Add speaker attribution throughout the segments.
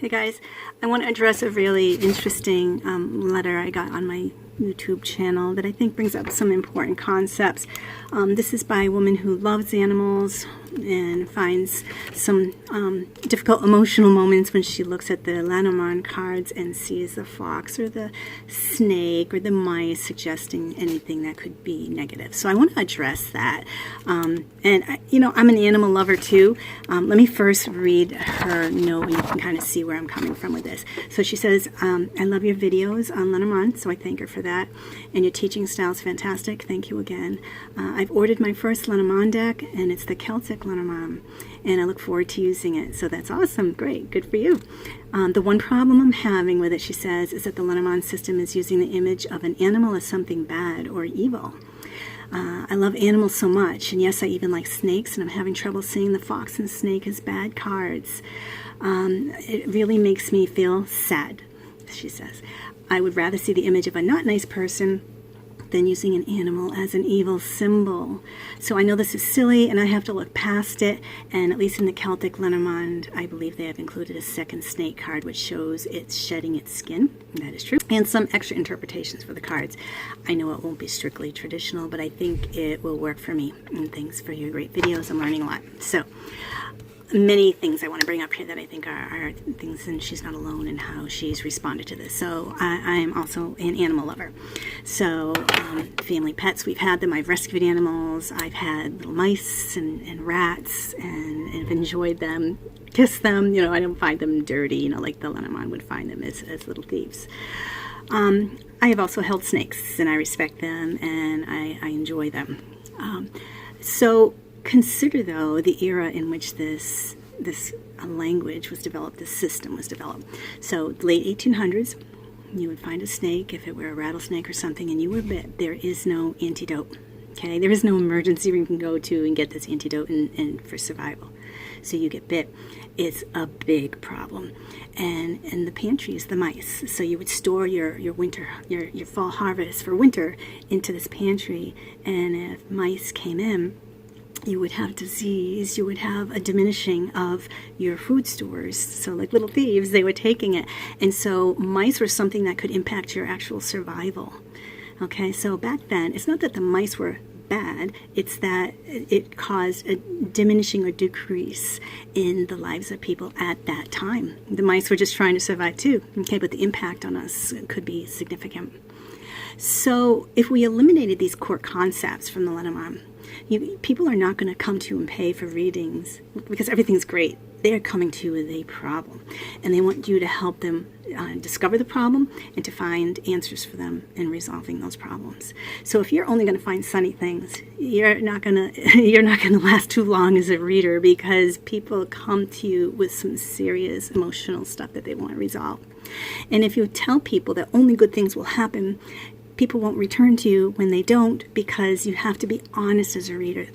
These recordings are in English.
Speaker 1: Hey guys, I want to address a really interesting letter I got on my YouTube channel that I think brings up some important concepts. This is by a woman who loves animals and finds some difficult emotional moments when she looks at the Lenormand cards and sees the fox or the snake or the mice suggesting anything that could be negative. So I want to address that. I'm an animal lover too. Let me first read her note and you can kind of see where I'm coming from with this. So she says, I love your videos on Lenormand, so I thank her for that. And your teaching style is fantastic. Thank you again. I've ordered my first Lenormand deck, and it's the Celtic Lenormand, and I look forward to using it. So that's awesome. Great. Good for you. The one problem I'm having with it, she says, is that the Lenormand system is using the image of an animal as something bad or evil. I love animals so much, and yes, I even like snakes, and I'm having trouble seeing the fox and snake as bad cards. It really makes me feel sad, she says. I would rather see the image of a not nice person than using an animal as an evil symbol. So I know this is silly, and I have to look past it, and at least in the Celtic Lenormand, I believe they have included a second snake card, which shows it's shedding its skin. That is true. And some extra interpretations for the cards. I know it won't be strictly traditional, but I think it will work for me. And thanks for your great videos. I'm learning a lot. So, many things I want to bring up here that I think are things, and she's not alone in how she's responded to this. So I'm also an animal lover. So family pets, we've had them. I've rescued animals. I've had little mice and rats, and have enjoyed them, kissed them. I don't find them dirty, like the Lenormand would find them as little thieves. I have also held snakes, and I respect them, and I enjoy them. So consider, though, the era in which this language was developed, this system was developed. So late 1800s, you would find a snake, if it were a rattlesnake or something, and you were bit. There is no antidote. Okay, there is no emergency room you can go to and get this antidote and for survival. So you get bit. It's a big problem. And in the pantry is the mice. So you would store your fall harvest for winter into this pantry, and if mice came in, you would have disease, you would have a diminishing of your food stores. So like little thieves, they were taking it. And so mice were something that could impact your actual survival. Okay, so back then, it's not that the mice were bad, it's that it caused a diminishing or decrease in the lives of people at that time. The mice were just trying to survive too, okay, but the impact on us could be significant. So if we eliminated these core concepts from the Lenormand, people are not going to come to and pay for readings because everything's great. They're coming to you with a problem, and they want you to help them discover the problem and to find answers for them in resolving those problems. So if you're only going to find sunny things, you're not going to last too long as a reader, because people come to you with some serious emotional stuff that they want to resolve. And if you tell people that only good things will happen, people won't return to you when they don't, because you have to be honest as a reader.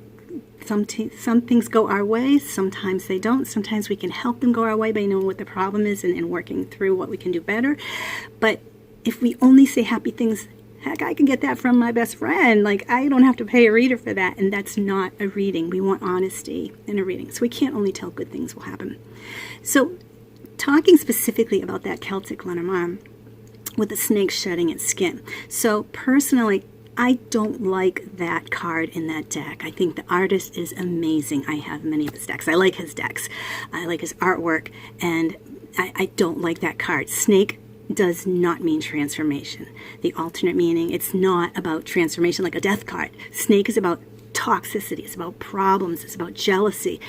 Speaker 1: Some things go our way, sometimes they don't. Sometimes we can help them go our way by knowing what the problem is and working through what we can do better. But if we only say happy things, heck, I can get that from my best friend. Like, I don't have to pay a reader for that, and that's not a reading. We want honesty in a reading. So we can't only tell good things will happen. So talking specifically about that Celtic Lenormand, with the snake shedding its skin. So personally, I don't like that card in that deck. I think the artist is amazing. I have many of his decks. I like his decks. I like his artwork, and I don't like that card. Snake does not mean transformation. The alternate meaning, it's not about transformation like a death card. Snake is about toxicity. It's about problems. It's about jealousy.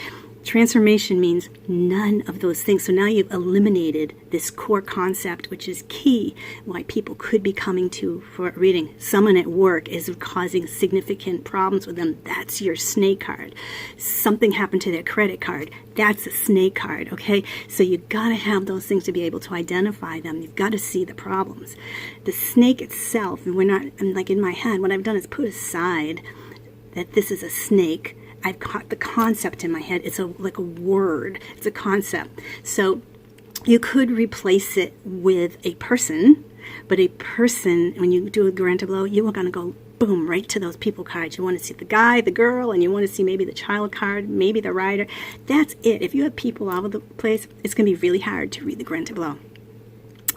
Speaker 1: Transformation means none of those things. So now you've eliminated this core concept, which is key why people could be coming to for a reading. Someone at work is causing significant problems with them. That's your snake card. Something happened to their credit card. That's a snake card, okay? So you've got to have those things to be able to identify them. You've got to see the problems. The snake itself, and like in my head, what I've done is put aside that this is a snake. I've got the concept in my head. It's like a word. It's a concept. So you could replace it with a person, but a person, when you do a grand tableau, you are going to go boom, right to those people cards. You want to see the guy, the girl, and you want to see maybe the child card, maybe the rider. That's it. If you have people all over the place, it's going to be really hard to read the grand tableau.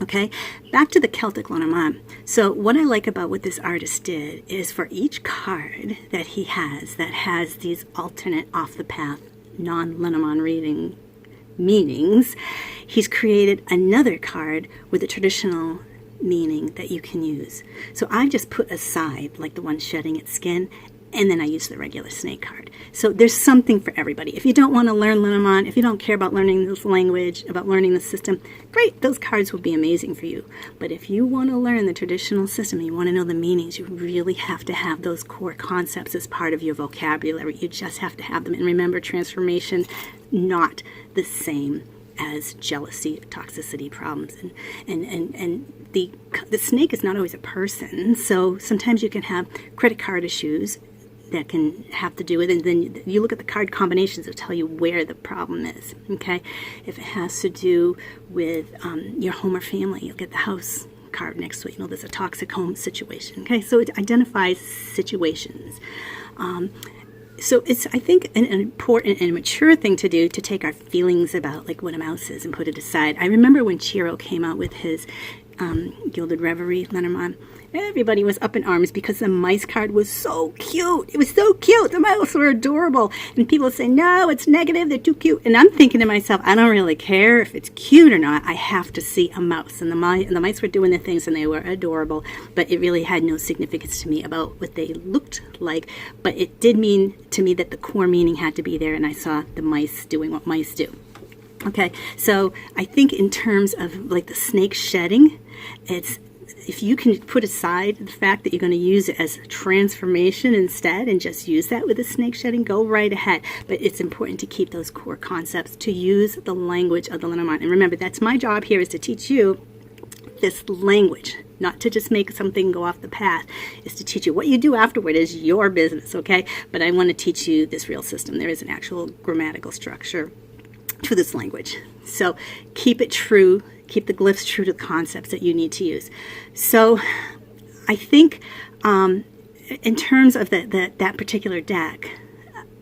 Speaker 1: Okay, back to the Celtic Lenormand. So what I like about what this artist did is for each card that he has that has these alternate off-the-path, non-Lenormand reading meanings, he's created another card with a traditional meaning that you can use. So I just put aside like the one shedding its skin, and then I use the regular snake card. So there's something for everybody. If you don't want to learn Lenormand, if you don't care about learning this language, about learning the system, great, those cards will be amazing for you. But if you want to learn the traditional system, you want to know the meanings, you really have to have those core concepts as part of your vocabulary. You just have to have them. And remember, transformation, not the same as jealousy, toxicity problems. And the snake is not always a person. So sometimes you can have credit card issues that can have to do with it. And then you look at the card combinations that tell you where the problem is. Okay, if it has to do with your home or family, you'll get the house card next to it. You know, there's a toxic home situation. Okay, so it identifies situations. So it's, I think, an important and mature thing to do, to take our feelings about like what a mouse is and put it aside. I remember when Chiro came out with his Gilded Reverie Lenormand, everybody was up in arms because the mice card was so cute. It was so cute. The mice were adorable. And people say, no, it's negative. They're too cute. And I'm thinking to myself, I don't really care if it's cute or not. I have to see a mouse. And the mice were doing their things and they were adorable. But it really had no significance to me about what they looked like. But it did mean to me that the core meaning had to be there. And I saw the mice doing what mice do. Okay, so I think in terms of like the snake shedding, it's, if you can put aside the fact that you're going to use it as a transformation instead and just use that with the snake shedding, go right ahead. But it's important to keep those core concepts, to use the language of the Lenormand. And remember, that's my job here, is to teach you this language, not to just make something go off the path, is to teach you. What you do afterward is your business, okay? But I want to teach you this real system. There is an actual grammatical structure to this language. So keep it true, keep the glyphs true to the concepts that you need to use. So I think in terms of that particular deck,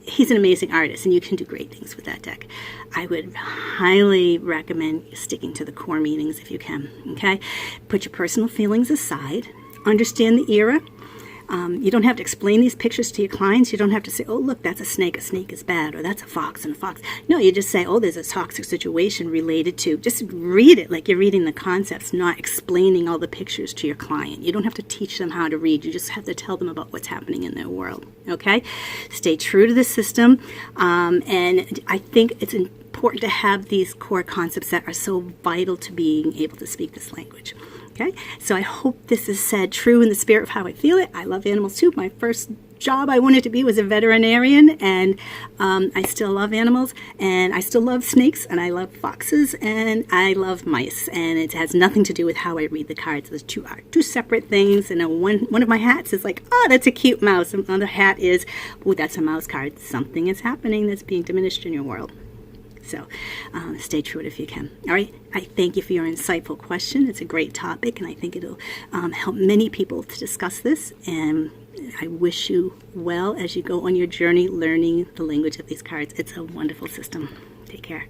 Speaker 1: he's an amazing artist and you can do great things with that deck. I would highly recommend sticking to the core meanings if you can, okay? Put your personal feelings aside, understand the era. You don't have to explain these pictures to your clients. You don't have to say, oh, look, that's a snake is bad, or that's a fox and a fox. No, you just say, oh, there's a toxic situation related to. Just read it like you're reading the concepts, not explaining all the pictures to your client. You don't have to teach them how to read. You just have to tell them about what's happening in their world, okay? Stay true to the system, and I think it's important to have these core concepts that are so vital to being able to speak this language. Okay, so I hope this is said true in the spirit of how I feel it. I love animals too. My first job I wanted to be was a veterinarian, and I still love animals, and I still love snakes, and I love foxes, and I love mice, and it has nothing to do with how I read the cards. Those two are two separate things, and one of my hats is like, oh, that's a cute mouse. Another hat is, oh, that's a mouse card. Something is happening that's being diminished in your world. So stay true to it if you can. All right. I thank you for your insightful question. It's a great topic, and I think it'll help many people to discuss this. And I wish you well as you go on your journey learning the language of these cards. It's a wonderful system. Take care.